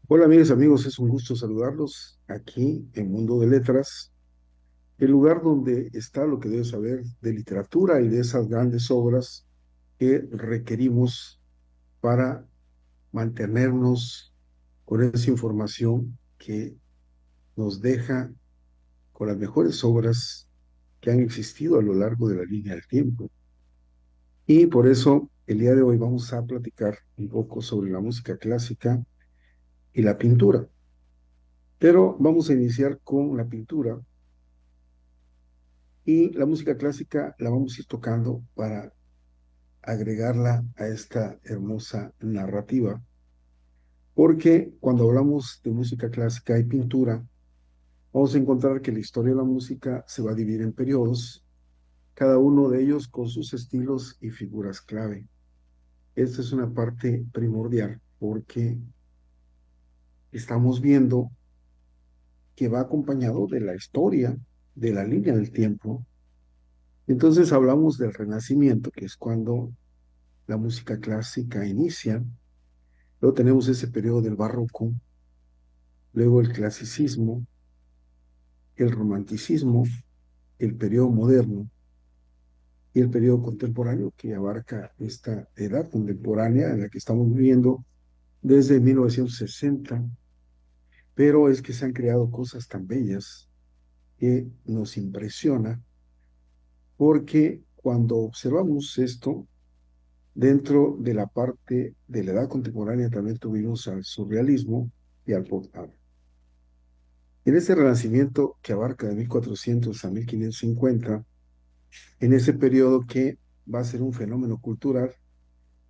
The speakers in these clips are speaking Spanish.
Hola amigas, amigos, es un gusto saludarlos aquí en Mundo de Letras, el lugar donde está lo que debes saber de literatura y de esas grandes obras que requerimos para mantenernos con esa información que nos deja con las mejores obras que han existido a lo largo de la línea del tiempo. Y por eso el día de hoy vamos a platicar un poco sobre la música clásica y la pintura. Pero vamos a iniciar con la pintura. Y la música clásica la vamos a ir tocando para agregarla a esta hermosa narrativa, porque cuando hablamos de música clásica y pintura, vamos a encontrar que la historia de la música se va a dividir en periodos, cada uno de ellos con sus estilos y figuras clave. Esta es una parte primordial porque estamos viendo que va acompañado de la historia, de la línea del tiempo. Entonces hablamos del Renacimiento, que es cuando la música clásica inicia. Luego tenemos ese periodo del barroco, luego el clasicismo, el romanticismo, el periodo moderno y el periodo contemporáneo que abarca esta edad contemporánea en la que estamos viviendo desde 1960. Pero es que se han creado cosas tan bellas que nos impresiona porque cuando observamos esto, dentro de la parte de la edad contemporánea también tuvimos al surrealismo y al pop art. En este renacimiento que abarca de 1400 a 1550, en ese periodo que va a ser un fenómeno cultural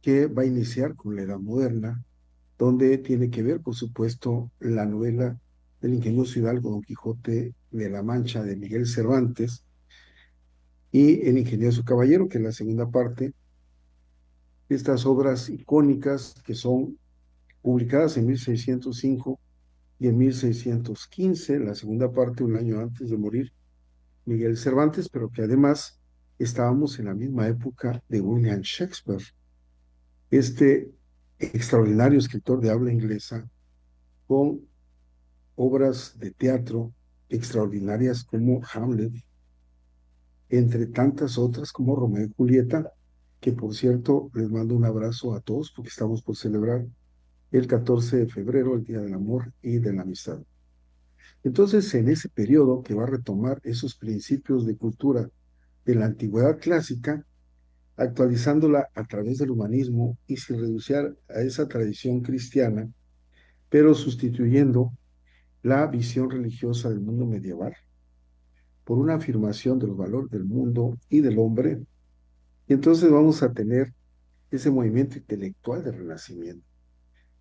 que va a iniciar con la Edad Moderna, donde tiene que ver, por supuesto, la novela del ingenioso hidalgo Don Quijote de la Mancha de Miguel Cervantes y El ingenioso caballero, que es la segunda parte, estas obras icónicas que son publicadas en 1605 y en 1615, la segunda parte un año antes de morir Miguel Cervantes, pero que además estábamos en la misma época de William Shakespeare, este extraordinario escritor de habla inglesa con obras de teatro extraordinarias como Hamlet, entre tantas otras como Romeo y Julieta, que por cierto les mando un abrazo a todos porque estamos por celebrar el 14 de febrero, el Día del Amor y de la Amistad. Entonces, en ese periodo que va a retomar esos principios de cultura de la antigüedad clásica, actualizándola a través del humanismo y sin renunciar a esa tradición cristiana, pero sustituyendo la visión religiosa del mundo medieval por una afirmación de los valores del mundo y del hombre. Y entonces vamos a tener ese movimiento intelectual del Renacimiento,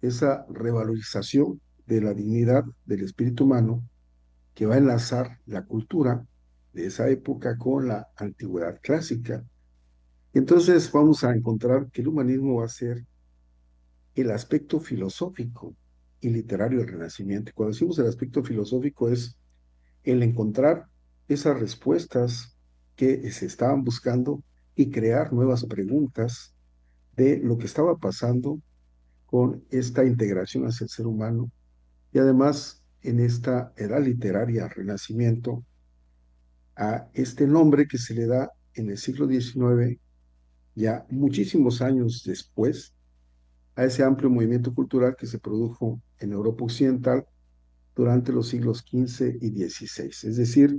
esa revalorización de la dignidad del espíritu humano que va a enlazar la cultura de esa época con la antigüedad clásica. Entonces vamos a encontrar que el humanismo va a ser el aspecto filosófico y literario del Renacimiento. Cuando decimos el aspecto filosófico es el encontrar esas respuestas que se estaban buscando y crear nuevas preguntas de lo que estaba pasando con esta integración hacia el ser humano y además en esta edad literaria, Renacimiento, a este nombre que se le da en el siglo XIX, ya muchísimos años después, a ese amplio movimiento cultural que se produjo en Europa Occidental durante los siglos XV y XVI. Es decir,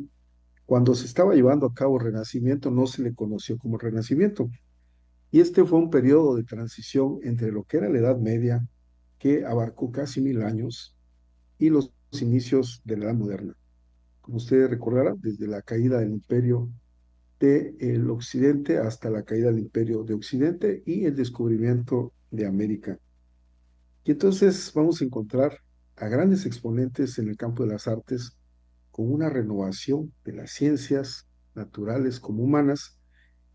cuando se estaba llevando a cabo el Renacimiento no se le conoció como Renacimiento. Y este fue un periodo de transición entre lo que era la Edad Media, que abarcó casi 1000 años, y los inicios de la Edad Moderna. Como ustedes recordarán, desde la caída del Imperio del Occidente hasta la caída del Imperio de Occidente y el descubrimiento de América. Y entonces vamos a encontrar a grandes exponentes en el campo de las artes con una renovación de las ciencias naturales como humanas,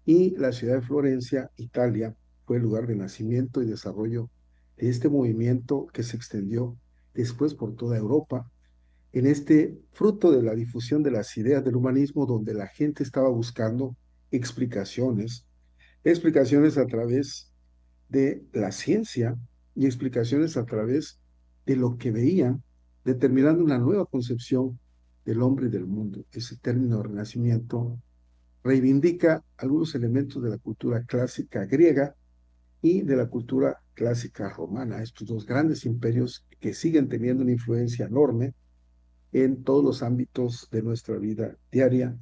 y la ciudad de Florencia, Italia, fue el lugar de nacimiento y desarrollo de este movimiento que se extendió después por toda Europa, en este fruto de la difusión de las ideas del humanismo, donde la gente estaba buscando explicaciones, explicaciones a través de la ciencia y explicaciones a través de lo que veían, determinando una nueva concepción del hombre y del mundo. Ese término renacimiento reivindica algunos elementos de la cultura clásica griega y de la cultura clásica romana, estos dos grandes imperios que siguen teniendo una influencia enorme en todos los ámbitos de nuestra vida diaria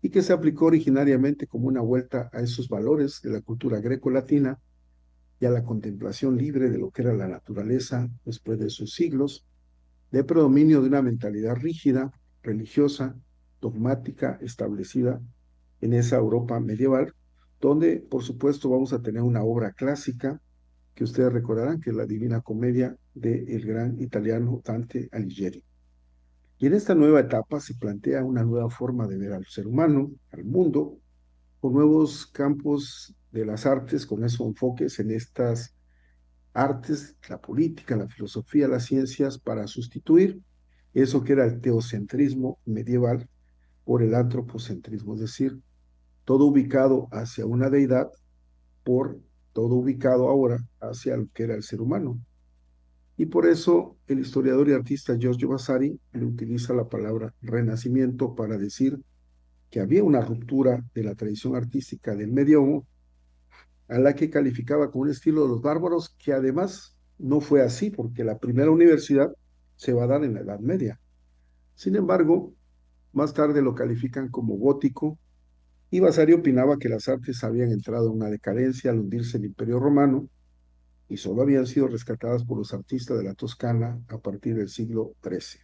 y que se aplicó originariamente como una vuelta a esos valores de la cultura greco-latina y a la contemplación libre de lo que era la naturaleza después de sus siglos de predominio de una mentalidad rígida, religiosa, dogmática, establecida en esa Europa medieval, donde por supuesto vamos a tener una obra clásica que ustedes recordarán que es la Divina Comedia del gran italiano Dante Alighieri. Y en esta nueva etapa se plantea una nueva forma de ver al ser humano, al mundo, con nuevos campos de las artes, con esos enfoques en estas artes, la política, la filosofía, las ciencias, para sustituir eso que era el teocentrismo medieval por el antropocentrismo, es decir, todo ubicado hacia una deidad por todo ubicado ahora hacia lo que era el ser humano. Y por eso el historiador y artista Giorgio Vasari le utiliza la palabra renacimiento para decir que había una ruptura de la tradición artística del medievo a la que calificaba como un estilo de los bárbaros, que además no fue así, porque la primera universidad se va a dar en la Edad Media. Sin embargo, más tarde lo califican como gótico, y Vasari opinaba que las artes habían entrado en una decadencia al hundirse el Imperio Romano y solo habían sido rescatadas por los artistas de la Toscana a partir del siglo XIII.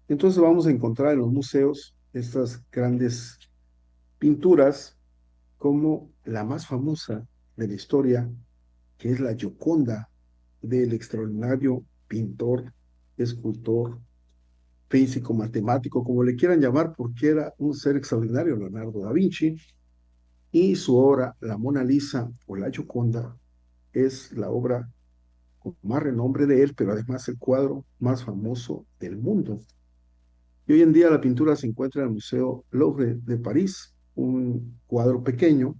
Entonces vamos a encontrar en los museos estas grandes pinturas como la más famosa de la historia, que es la Gioconda del extraordinario pintor, escultor, físico, matemático, como le quieran llamar, porque era un ser extraordinario, Leonardo da Vinci, y su obra, la Mona Lisa o la Gioconda, es la obra con más renombre de él, pero además el cuadro más famoso del mundo. Y hoy en día la pintura se encuentra en el Museo Louvre de París, un cuadro pequeño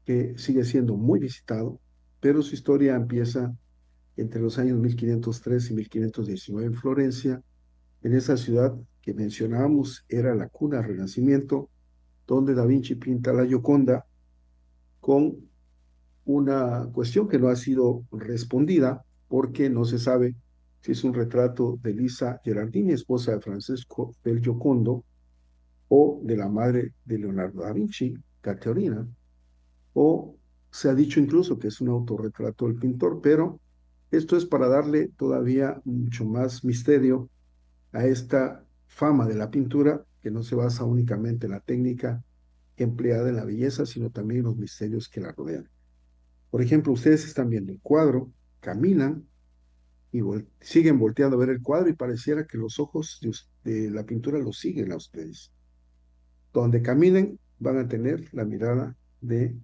que sigue siendo muy visitado, pero su historia empieza entre los años 1503 y 1519 en Florencia, en esa ciudad que mencionábamos era la cuna del Renacimiento, donde Da Vinci pinta la Gioconda con una cuestión que no ha sido respondida porque no se sabe si es un retrato de Lisa Gerardini, esposa de Francesco del Giocondo, o de la madre de Leonardo da Vinci, Caterina, o se ha dicho incluso que es un autorretrato del pintor, pero esto es para darle todavía mucho más misterio a esta fama de la pintura, que no se basa únicamente en la técnica empleada en la belleza, sino también en los misterios que la rodean. Por ejemplo, ustedes están viendo el cuadro, caminan y siguen volteando a ver el cuadro y pareciera que los ojos de la pintura los siguen a ustedes. Donde caminen van a tener la mirada de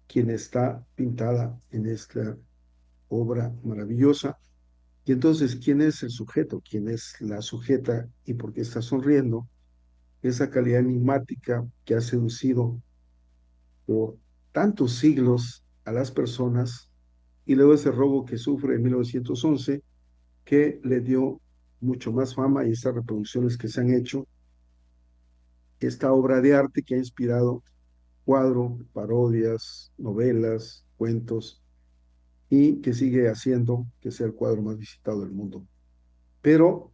quien está pintada en esta obra maravillosa. Y entonces, ¿quién es el sujeto? ¿Quién es la sujeta y por qué está sonriendo? Esa calidad enigmática que ha seducido por tantos siglos a las personas y luego ese robo que sufre en 1911 que le dio mucho más fama y estas reproducciones que se han hecho, esta obra de arte que ha inspirado cuadro, parodias, novelas, cuentos y que sigue haciendo que sea el cuadro más visitado del mundo. Pero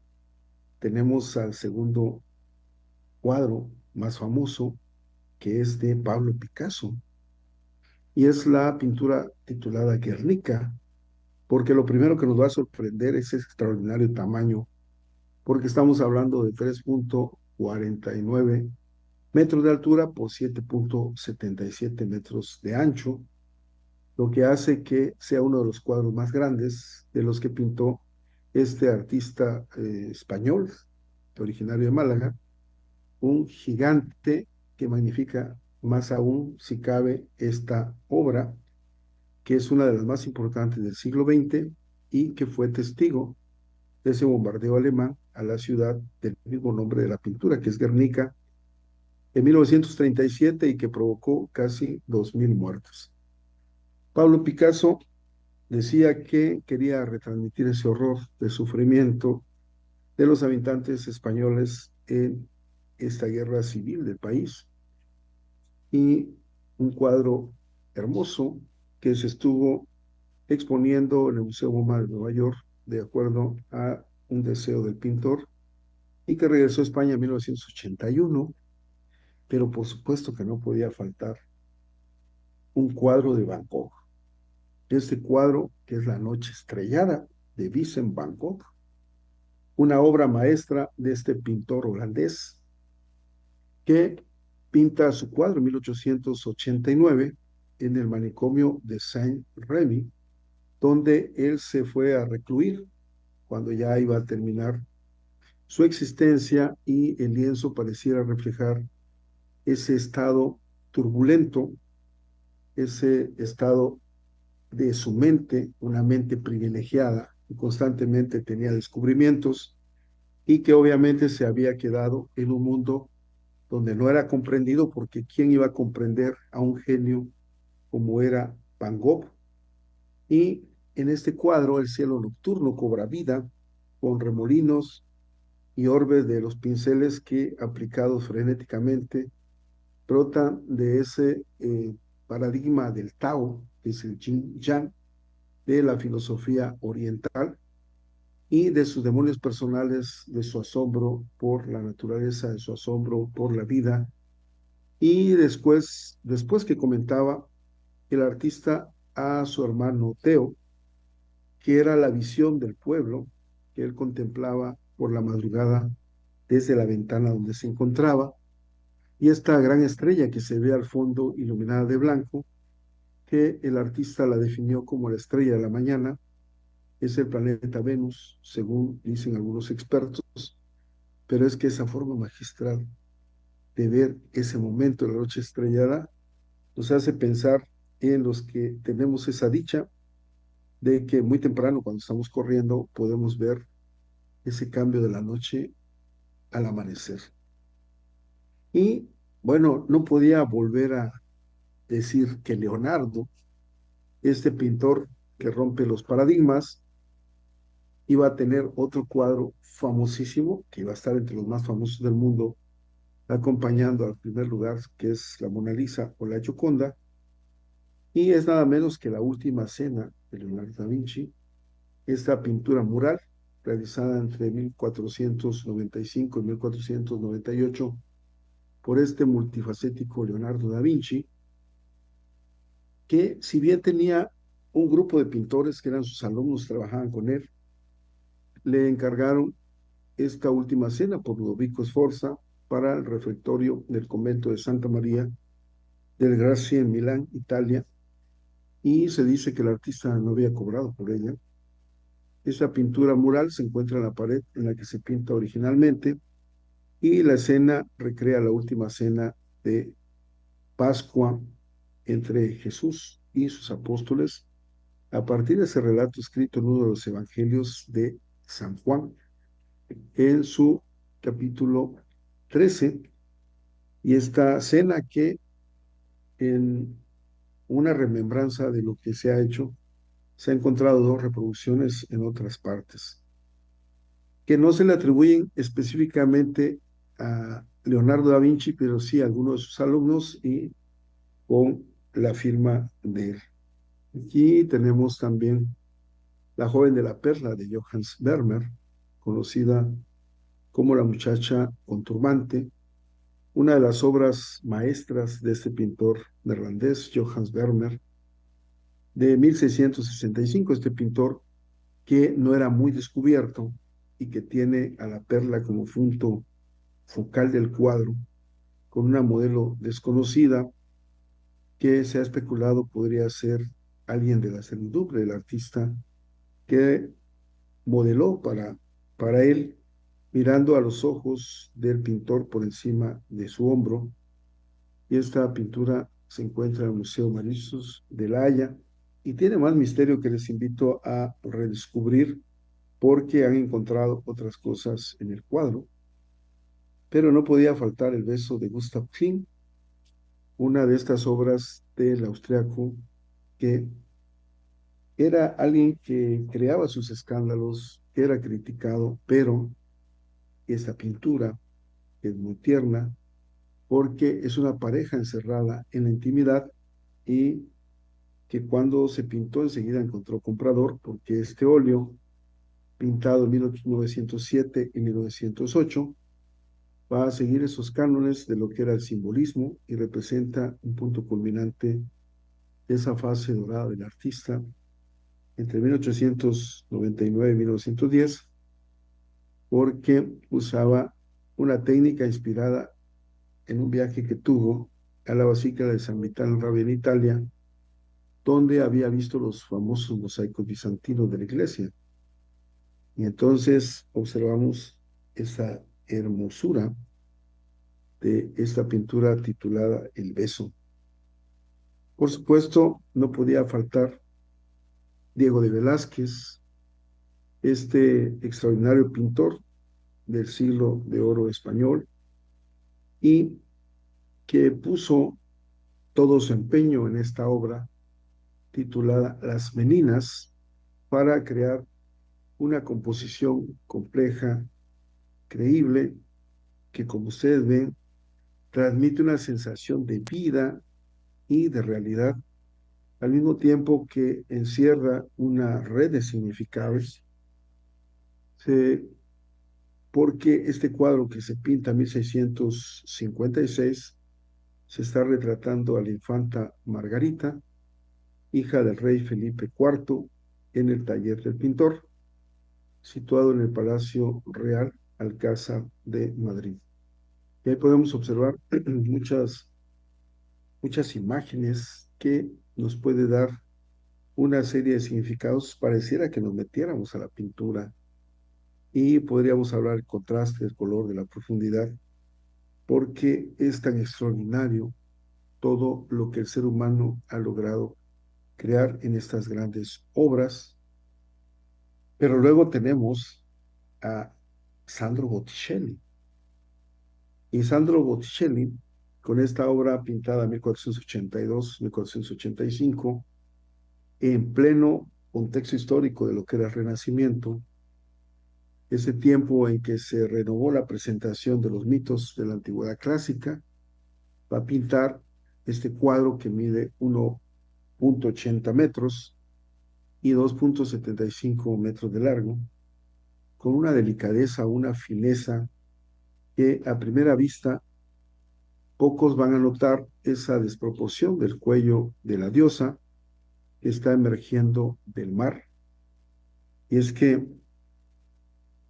tenemos al segundo cuadro más famoso, que es de Pablo Picasso, y es la pintura titulada Guernica, porque lo primero que nos va a sorprender es ese extraordinario tamaño, porque estamos hablando de 3,49 metros de altura por 7,77 metros de ancho, lo que hace que sea uno de los cuadros más grandes de los que pintó este artista español, originario de Málaga, un gigante que magnifica más aún, si cabe, esta obra, que es una de las más importantes del siglo XX y que fue testigo de ese bombardeo alemán a la ciudad del mismo nombre de la pintura, que es Guernica, en 1937 y que provocó casi 2,000 muertos. Pablo Picasso decía que quería retransmitir ese horror de sufrimiento de los habitantes españoles en esta guerra civil del país. Y un cuadro hermoso que se estuvo exponiendo en el Museo MoMA de Nueva York, de acuerdo a un deseo del pintor, y que regresó a España en 1981, pero por supuesto que no podía faltar un cuadro de Van Gogh. Este cuadro, que es La Noche Estrellada de Vincent Van Gogh, una obra maestra de este pintor holandés que pinta su cuadro en 1889 en el manicomio de Saint-Rémy, donde él se fue a recluir cuando ya iba a terminar su existencia, y el lienzo pareciera reflejar ese estado turbulento, ese estado de su mente, una mente privilegiada que constantemente tenía descubrimientos y que obviamente se había quedado en un mundo donde no era comprendido, porque ¿quién iba a comprender a un genio como era Van Gogh? Y en este cuadro el cielo nocturno cobra vida con remolinos y orbes de los pinceles que, aplicados frenéticamente, brotan de ese paradigma del Tao, que es el Yin Yang, de la filosofía oriental, y de sus demonios personales, de su asombro por la naturaleza, de su asombro por la vida. Y después que comentaba el artista a su hermano Teo, que era la visión del pueblo que él contemplaba por la madrugada desde la ventana donde se encontraba, y esta gran estrella que se ve al fondo iluminada de blanco, que el artista la definió como la estrella de la mañana, es el planeta Venus, según dicen algunos expertos, pero es que esa forma magistral de ver ese momento de la noche estrellada nos hace pensar en los que tenemos esa dicha de que muy temprano, cuando estamos corriendo, podemos ver ese cambio de la noche al amanecer. Y bueno, no podía volver a decir que Leonardo, este pintor que rompe los paradigmas, iba a tener otro cuadro famosísimo, que iba a estar entre los más famosos del mundo, acompañando al primer lugar, que es la Mona Lisa o la Gioconda, y es nada menos que la Última Cena de Leonardo da Vinci, esta pintura mural realizada entre 1495 y 1498 por este multifacético Leonardo da Vinci, que si bien tenía un grupo de pintores que eran sus alumnos, trabajaban con él, le encargaron esta Última Cena por Ludovico Sforza para el refectorio del convento de Santa María del Grazie en Milán, Italia, y se dice que el artista no había cobrado por ella. Esta pintura mural se encuentra en la pared en la que se pinta originalmente, y la escena recrea la última cena de Pascua entre Jesús y sus apóstoles, a partir de ese relato escrito en uno de los evangelios de San Juan, en su capítulo 13, y esta cena que, en una remembranza de lo que se ha hecho, se ha encontrado dos reproducciones en otras partes, que no se le atribuyen específicamente a Leonardo da Vinci, pero sí a algunos de sus alumnos y con la firma de él. Aquí tenemos también La joven de la perla de Johannes Vermeer, conocida como La muchacha con turbante, una de las obras maestras de este pintor neerlandés, Johannes Vermeer, de 1665, este pintor que no era muy descubierto y que tiene a la perla como punto focal del cuadro, con una modelo desconocida que se ha especulado podría ser alguien de la servidumbre del artista, que modeló para él, mirando a los ojos del pintor por encima de su hombro. Y esta pintura se encuentra en el Museo Marissos de La Haya, y tiene más misterio que les invito a redescubrir, porque han encontrado otras cosas en el cuadro. Pero no podía faltar El beso de Gustav Klimt, una de estas obras del austriaco que Era alguien que creaba sus escándalos, era criticado, pero esta pintura es muy tierna porque es una pareja encerrada en la intimidad y que cuando se pintó enseguida encontró comprador porque este óleo, pintado en 1907 y 1908, va a seguir esos cánones de lo que era el simbolismo y representa un punto culminante de esa fase dorada del artista entre 1899 y 1910, porque usaba una técnica inspirada en un viaje que tuvo a la Basílica de San Vitale en Ravenna, Italia, donde había visto los famosos mosaicos bizantinos de la iglesia. Y entonces observamos esa hermosura de esta pintura titulada El beso. Por supuesto, no podía faltar Diego de Velázquez, este extraordinario pintor del siglo de oro español y que puso todo su empeño en esta obra titulada Las Meninas para crear una composición compleja, creíble, que como ustedes ven, transmite una sensación de vida y de realidad, al mismo tiempo que encierra una red de significados, porque este cuadro que se pinta en 1656 se está retratando a la infanta Margarita, hija del rey Felipe IV, en el taller del pintor, situado en el Palacio Real Alcázar de Madrid. Y ahí podemos observar muchas imágenes que nos puede dar una serie de significados. Pareciera que nos metiéramos a la pintura y podríamos hablar del contraste, del color, de la profundidad, porque es tan extraordinario todo lo que el ser humano ha logrado crear en estas grandes obras. Pero luego tenemos a Sandro Botticelli. Y Sandro Botticelli, con esta obra pintada en 1482, 1485, en pleno contexto histórico de lo que era el Renacimiento, ese tiempo en que se renovó la presentación de los mitos de la antigüedad clásica, va a pintar este cuadro que mide 1,80 metros y 2,75 metros de largo, con una delicadeza, una fineza que a primera vista pocos van a notar esa desproporción del cuello de la diosa que está emergiendo del mar. Y es que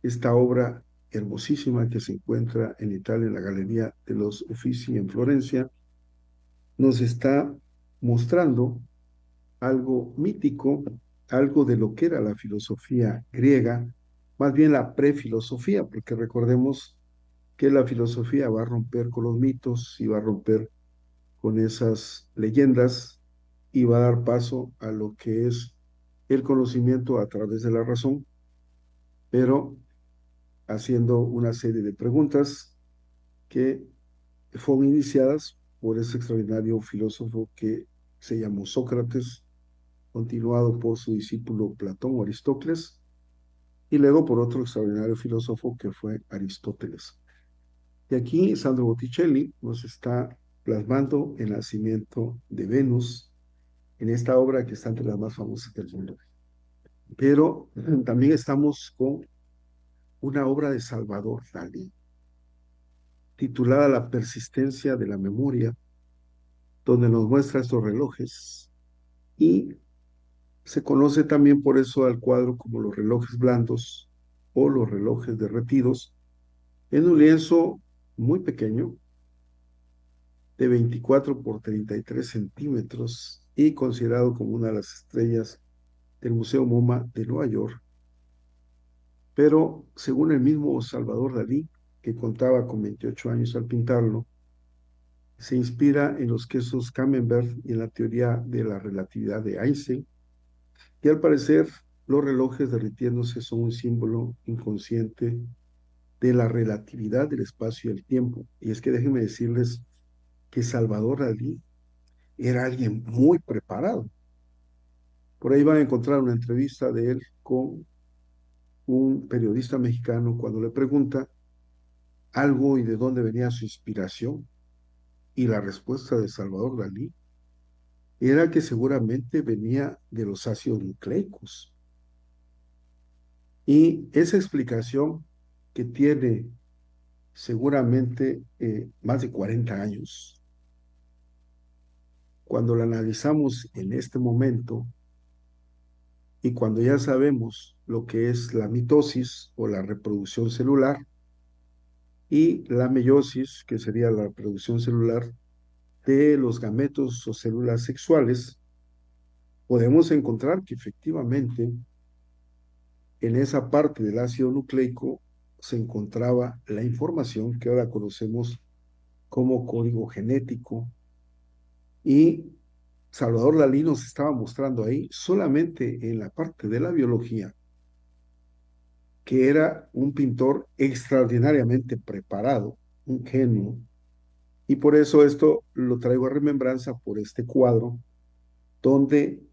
esta obra hermosísima que se encuentra en Italia, en la Galería de los Uffizi en Florencia, nos está mostrando algo mítico, algo de lo que era la filosofía griega, más bien la prefilosofía, porque recordemos que la filosofía va a romper con los mitos y va a romper con esas leyendas y va a dar paso a lo que es el conocimiento a través de la razón, pero haciendo una serie de preguntas que fueron iniciadas por ese extraordinario filósofo que se llamó Sócrates, continuado por su discípulo Platón o Aristóteles, y luego por otro extraordinario filósofo que fue Aristóteles. Y aquí Sandro Botticelli nos está plasmando el nacimiento de Venus en esta obra que está entre las más famosas del mundo. Pero también estamos con una obra de Salvador Dalí, titulada La persistencia de la memoria, donde nos muestra estos relojes y se conoce también por eso al cuadro como los relojes blandos o los relojes derretidos, en un lienzo muy pequeño, de 24 por 33 centímetros y considerado como una de las estrellas del Museo MoMA de Nueva York. Pero según el mismo Salvador Dalí, que contaba con 28 años al pintarlo, se inspira en los quesos Camembert y en la teoría de la relatividad de Einstein, y al parecer los relojes derritiéndose son un símbolo inconsciente de la relatividad del espacio y el tiempo. Y es que déjenme decirles que Salvador Dalí era alguien muy preparado, Por ahí van a encontrar una entrevista de él con un periodista mexicano cuando le pregunta algo y de dónde venía su inspiración. Y la respuesta de Salvador Dalí era que seguramente venía de los ácidos nucleicos. Y esa explicación que tiene seguramente más de 40 años, cuando la analizamos en este momento y cuando ya sabemos lo que es la mitosis o la reproducción celular y la meiosis, que sería la reproducción celular de los gametos o células sexuales, podemos encontrar que efectivamente en esa parte del ácido nucleico se encontraba la información que ahora conocemos como código genético y Salvador Dalí nos estaba mostrando ahí solamente en la parte de la biología que era un pintor extraordinariamente preparado, un genio, y por eso esto lo traigo a remembranza por este cuadro donde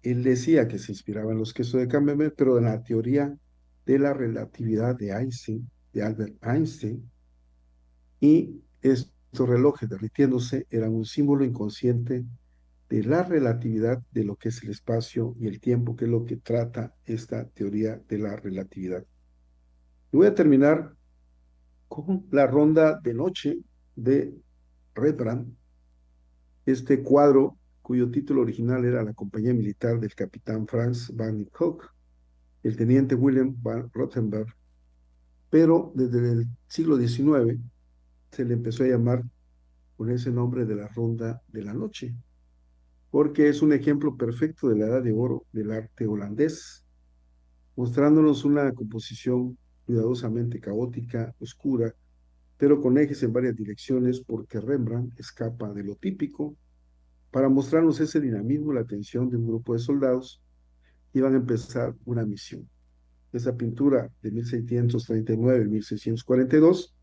él decía que se inspiraba en los quesos de Camembert, pero en la teoría de la relatividad de Einstein, de Albert Einstein, y estos relojes derritiéndose eran un símbolo inconsciente de la relatividad de lo que es el espacio y el tiempo, que es lo que trata esta teoría de la relatividad. Y voy a terminar con la ronda de noche de Rembrandt, este cuadro cuyo título original era La compañía militar del capitán Franz van Kock, el teniente William van Rottenberg, pero desde el siglo XIX se le empezó a llamar con ese nombre de la ronda de la noche, porque es un ejemplo perfecto de la edad de oro del arte holandés, mostrándonos una composición cuidadosamente caótica, oscura, pero con ejes en varias direcciones, porque Rembrandt escapa de lo típico para mostrarnos ese dinamismo, la atención de un grupo de soldados que iban a empezar una misión. Esa pintura de 1639-1642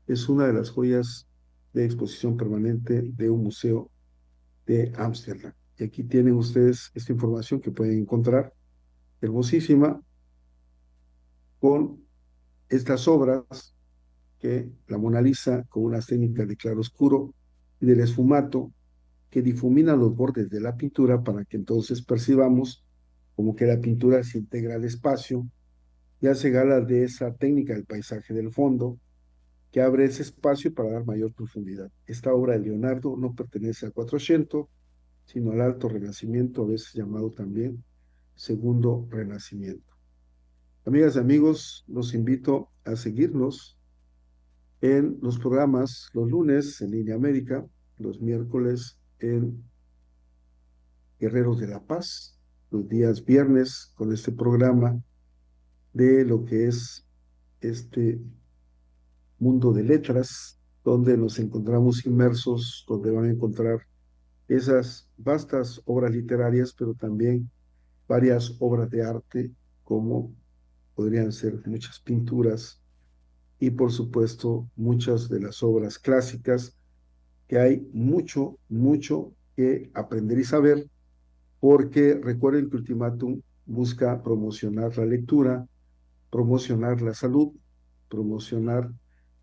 es una de las joyas de exposición permanente de un museo de Ámsterdam. Y aquí tienen ustedes esta información que pueden encontrar, hermosísima, con estas obras que la Mona Lisa, con unas técnicas de claroscuro y del esfumato, que difuminan los bordes de la pintura para que entonces percibamos como que la pintura se integra al espacio y hace gala de esa técnica del paisaje del fondo que abre ese espacio para dar mayor profundidad. Esta obra de Leonardo no pertenece al Quattrocento, sino al Alto Renacimiento, a veces llamado también Segundo Renacimiento. Amigas y amigos, los invito a seguirnos en los programas los lunes en Línea América, los miércoles en Guerreros de la Paz, los días viernes con este programa de lo que es este mundo de letras, donde nos encontramos inmersos, donde van a encontrar esas vastas obras literarias, pero también varias obras de arte, como podrían ser muchas pinturas y, por supuesto, muchas de las obras clásicas, que hay mucho, mucho que aprender y saber, porque recuerden que Ultimátum busca promocionar la lectura, promocionar la salud, promocionar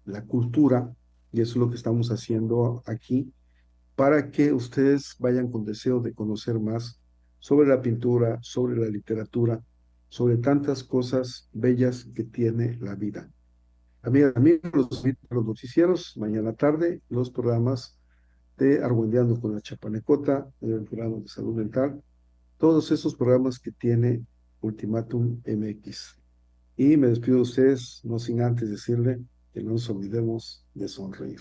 la cultura, y eso es lo que estamos haciendo aquí, para que ustedes vayan con deseo de conocer más sobre la pintura, sobre la literatura, sobre tantas cosas bellas que tiene la vida. Amigas, amigos, los invito a los noticieros, mañana tarde, los programas de Argüendeando con la Chapanecota, el programa de salud mental, todos esos programas que tiene Ultimátum MX. Y me despido de ustedes, no sin antes decirle que no nos olvidemos de sonreír.